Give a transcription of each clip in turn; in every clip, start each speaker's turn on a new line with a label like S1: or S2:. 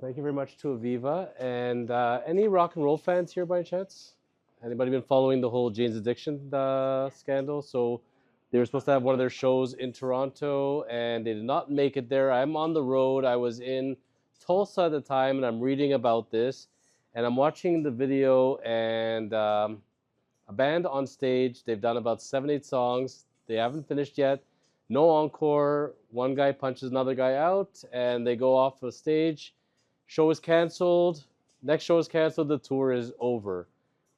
S1: Thank you very much to Aviva. And any rock and roll fans here by chance? Anybody been following the whole Jane's Addiction scandal? So they were supposed to have one of their shows in Toronto, and they did not make it there. I'm on the road. I was in Tulsa at the time, and I'm reading about this, and I'm watching the video, and a band on stage. They've done about 7, 8 songs. They haven't finished yet. No encore. One guy punches another guy out, and they go off the stage. Show is canceled. Next show is canceled. The tour is over.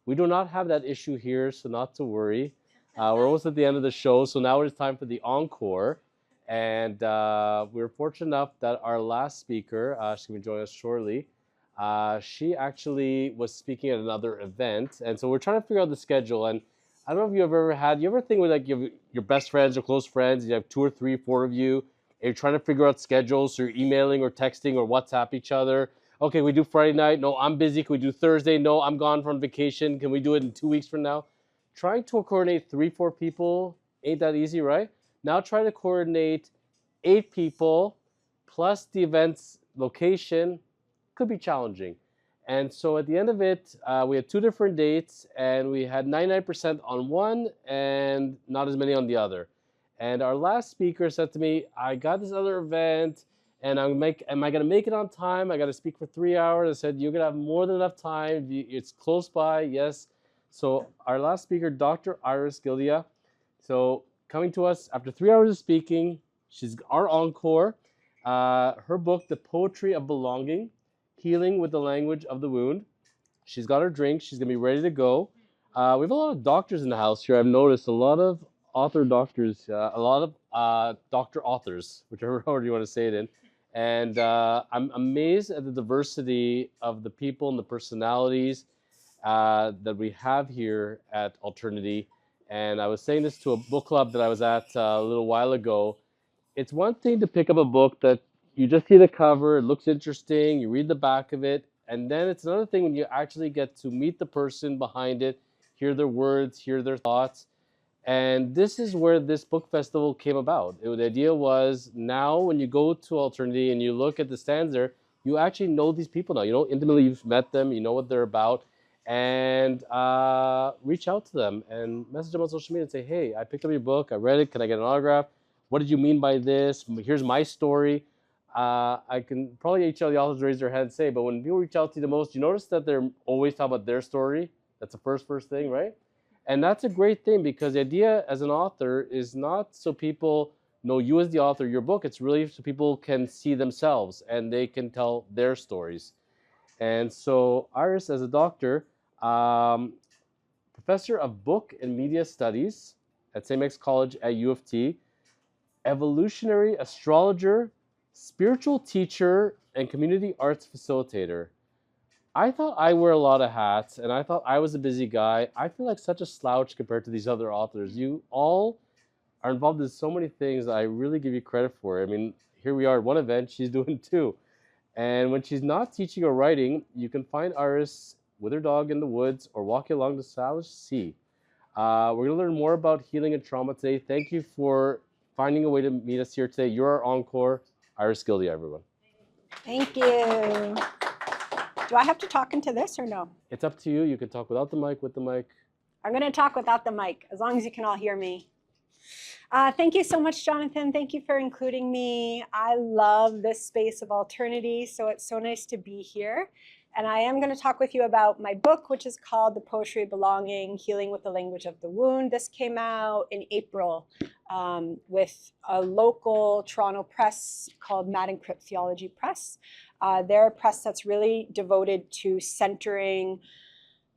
S1: We do not have that issue here, so not to worry. We're almost at the end of the show, so now it's time for the encore. And we're fortunate enough that our last speaker, she's going to join us shortly, she actually was speaking at another event. And so we're trying to figure out the schedule. And I don't know if you've ever had, you ever think with like your best friends or close friends, you have 2 or 3, 4 of you, and you're trying to figure out schedules, so you're emailing or texting or WhatsApp each other. Okay, we do Friday night. No, I'm busy. Can we do Thursday? No, I'm gone from vacation. Can we do it in 2 weeks from now? Trying to coordinate 3, 4 people ain't that easy, right? Now try to coordinate 8 people plus the event's location could be challenging. And so at the end of it, we had 2 different dates, and we had 99% on one and not as many on the other. And our last speaker said to me, I got this other event, and am I going to make it on time? I got to speak for 3 hours. I said, you're going to have more than enough time. It's close by, yes. So our last speaker, Dr. Iris Gildea. So coming to us after 3 hours of speaking, she's our encore. Her book, The Poetry of Belonging, Healing with the Language of the Wound. She's got her drink. She's going to be ready to go. We have a lot of doctors in the house here. I've noticed a lot of author doctors, a lot of doctor authors, whichever order you want to say it in. And I'm amazed at the diversity of the people and the personalities that we have here at Alternity. And I was saying this to a book club that I was at a little while ago. It's one thing to pick up a book that you just see the cover, it looks interesting, you read the back of it, and then it's another thing when you actually get to meet the person behind it, hear their words, hear their thoughts. And this is where this book festival came about. The idea was now when you go to Alternity and you look at the stands there, you actually know these people now. You know intimately, you've met them, you know what they're about, and reach out to them and message them on social media and say, hey, I picked up your book, I read it, can I get an autograph? What did you mean by this? Here's my story. I can probably each of the authors raise their hand and say, but when people reach out to you the most, you notice that they're always talking about their story. That's the first thing, right? And that's a great thing because the idea as an author is not so people know you as the author of your book. It's really so people can see themselves and they can tell their stories. And so Iris, as a doctor, professor of book and media studies at St. Mary's College at U of T, evolutionary astrologer, spiritual teacher, and community arts facilitator. I thought I wear a lot of hats, and I thought I was a busy guy. I feel like such a slouch compared to these other authors. You all are involved in so many things that I really give you credit for. I mean, here we are at one event, she's doing 2. And when she's not teaching or writing, you can find Iris with her dog in the woods or walking along the Salish Sea. We're going to learn more about healing and trauma today. Thank you for finding a way to meet us here today. You're our encore, Iris Gildea, everyone.
S2: Thank you. Do I have to talk into this or no?
S1: It's up to you. You can talk without the mic, with the mic.
S2: I'm going to talk without the mic, as long as you can all hear me. Thank you so much, Jonathan. Thank you for including me. I love this space of Alternity, so it's so nice to be here. And I am going to talk with you about my book, which is called The Poetry of Belonging, Healing with the Language of the Wound. This came out in April with a local Toronto press called Mad and Crypt Theology Press. They're a press that's really devoted to centering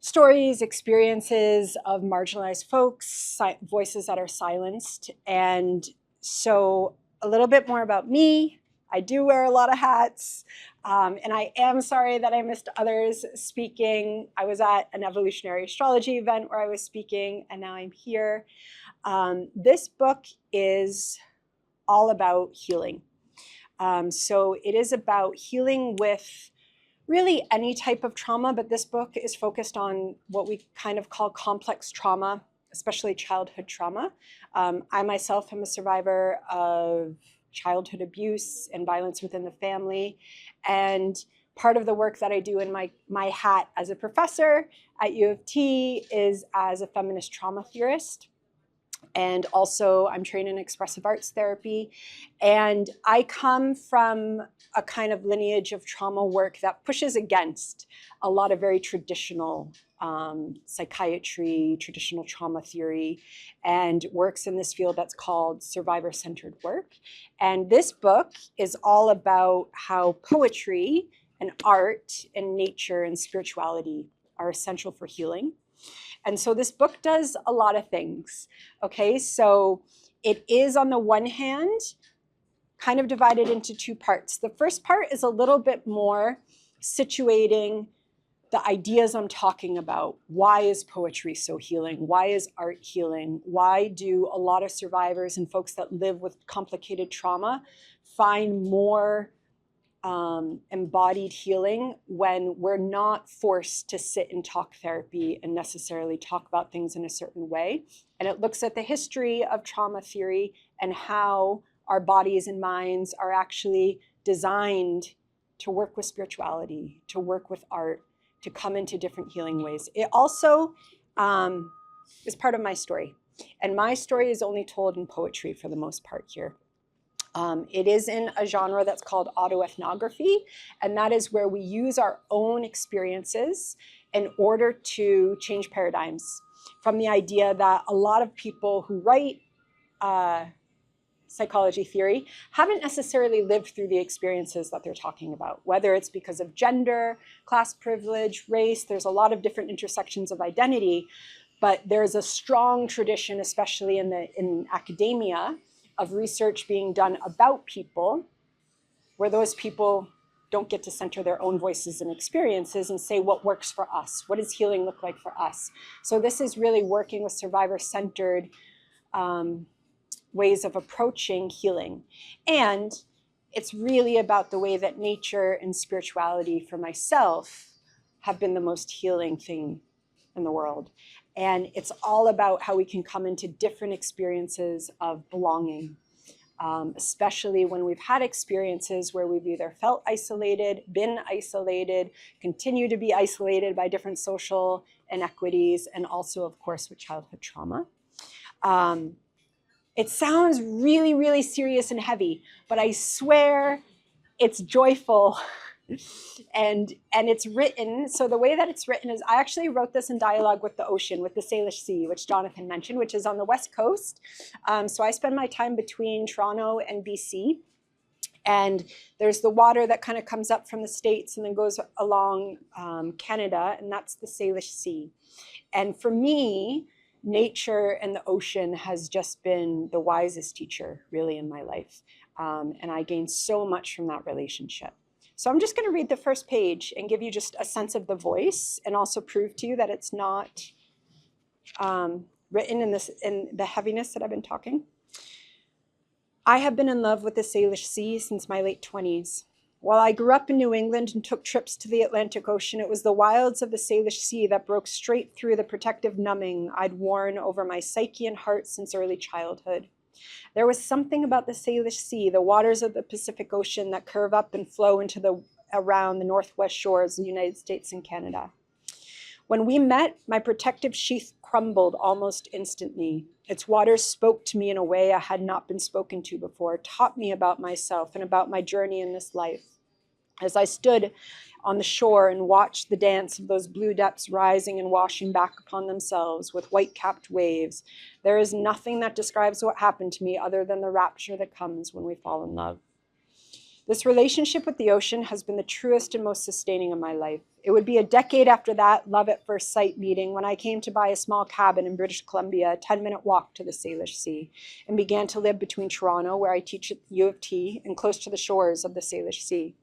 S2: stories, experiences of marginalized folks, voices that are silenced. And so a little bit more about me. I do wear a lot of hats, and I am sorry that I missed others speaking. I was at an evolutionary astrology event where I was speaking, and now I'm here. This book is all about healing. So it is about healing with really any type of trauma, but this book is focused on what we kind of call complex trauma, especially childhood trauma. I myself am a survivor of childhood abuse and violence within the family. And part of the work that I do in my hat as a professor at U of T is as a feminist trauma theorist. And also I'm trained in expressive arts therapy. And I come from a kind of lineage of trauma work that pushes against a lot of very traditional psychiatry, traditional trauma theory, and works in this field that's called survivor-centered work. And this book is all about how poetry and art and nature and spirituality are essential for healing. And so this book does a lot of things. Okay, so it is, on the one hand, kind of divided into two parts. The first part is a little bit more situating the ideas I'm talking about. Why is poetry so healing? Why is art healing? Why do a lot of survivors and folks that live with complicated trauma find more embodied healing when we're not forced to sit in talk therapy and necessarily talk about things in a certain way? And it looks at the history of trauma theory and how our bodies and minds are actually designed to work with spirituality, to work with art, to come into different healing ways. It also is part of my story. And my story is only told in poetry for the most part here. It is in a genre that's called autoethnography, and that is where we use our own experiences in order to change paradigms, from the idea that a lot of people who write psychology theory haven't necessarily lived through the experiences that they're talking about, whether it's because of gender, class privilege, race. There's a lot of different intersections of identity, but there's a strong tradition, especially in academia, of research being done about people where those people don't get to center their own voices and experiences and say what works for us. What does healing look like for us? So this is really working with survivor-centered ways of approaching healing. And it's really about the way that nature and spirituality for myself have been the most healing thing in the world. And it's all about how we can come into different experiences of belonging, especially when we've had experiences where we've either felt isolated, been isolated, continue to be isolated by different social inequities, and also, of course, with childhood trauma. It sounds really, really serious and heavy, but I swear it's joyful. And it's written, so the way that it's written is, I actually wrote this in dialogue with the ocean, with the Salish Sea, which Jonathan mentioned, which is on the west coast. So I spend my time between Toronto and BC. And there's the water that kind of comes up from the States and then goes along Canada, and that's the Salish Sea. And for me, nature and the ocean has just been the wisest teacher, really, in my life. And I gained so much from that relationship. So I'm just going to read the first page and give you just a sense of the voice, and also prove to you that it's not written in the heaviness that I've been talking. I have been in love with the Salish Sea since my late 20s. While I grew up in New England and took trips to the Atlantic Ocean, it was the wilds of the Salish Sea that broke straight through the protective numbing I'd worn over my psyche and heart since early childhood. There was something about the Salish Sea, the waters of the Pacific Ocean that curve up and flow around the northwest shores of the United States and Canada. When we met, my protective sheath crumbled almost instantly. Its waters spoke to me in a way I had not been spoken to before, taught me about myself and about my journey in this life. As I stood on the shore and watched the dance of those blue depths rising and washing back upon themselves with white-capped waves, there is nothing that describes what happened to me other than the rapture that comes when we fall in love. This relationship with the ocean has been the truest and most sustaining of my life. It would be a decade after that love at first sight meeting when I came to buy a small cabin in British Columbia, a 10-minute walk to the Salish Sea, and began to live between Toronto, where I teach at U of T, and close to the shores of the Salish Sea.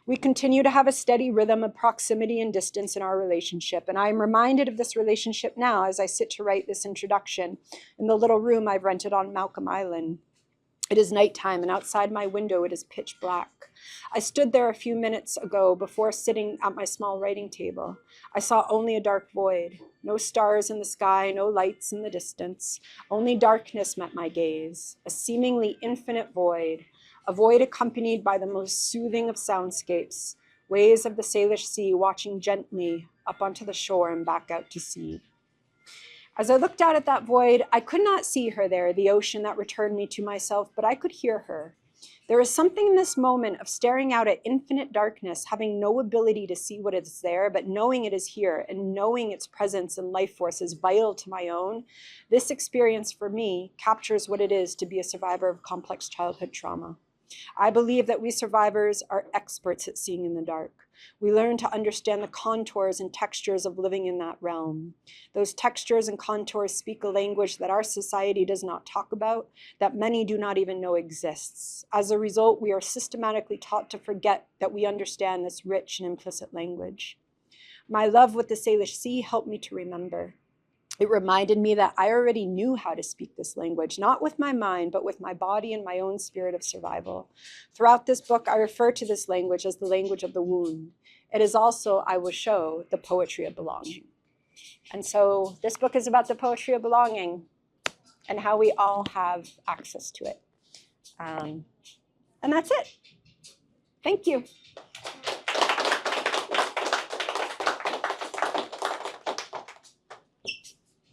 S2: We continue to have a steady rhythm of proximity and distance in our relationship, and I am reminded of this relationship now as I sit to write this introduction in the little room I've rented on Malcolm Island. It is nighttime, and outside my window it is pitch black. I stood there a few minutes ago before sitting at my small writing table. I saw only a dark void. No stars in the sky, no lights in the distance. Only darkness met my gaze, a seemingly infinite void, a void accompanied by the most soothing of soundscapes, waves of the Salish Sea watching gently up onto the shore and back out to sea. As I looked out at that void, I could not see her there, the ocean that returned me to myself, but I could hear her. There is something in this moment of staring out at infinite darkness, having no ability to see what is there, but knowing it is here and knowing its presence and life force is vital to my own. This experience for me captures what it is to be a survivor of complex childhood trauma. I believe that we survivors are experts at seeing in the dark. We learn to understand the contours and textures of living in that realm. Those textures and contours speak a language that our society does not talk about, that many do not even know exists. As a result, we are systematically taught to forget that we understand this rich and implicit language. My love with the Salish Sea helped me to remember. It reminded me that I already knew how to speak this language, not with my mind, but with my body and my own spirit of survival. Throughout this book, I refer to this language as the language of the wound. It is also, I will show, the poetry of belonging. And so this book is about the poetry of belonging and how we all have access to it. And that's it. Thank you.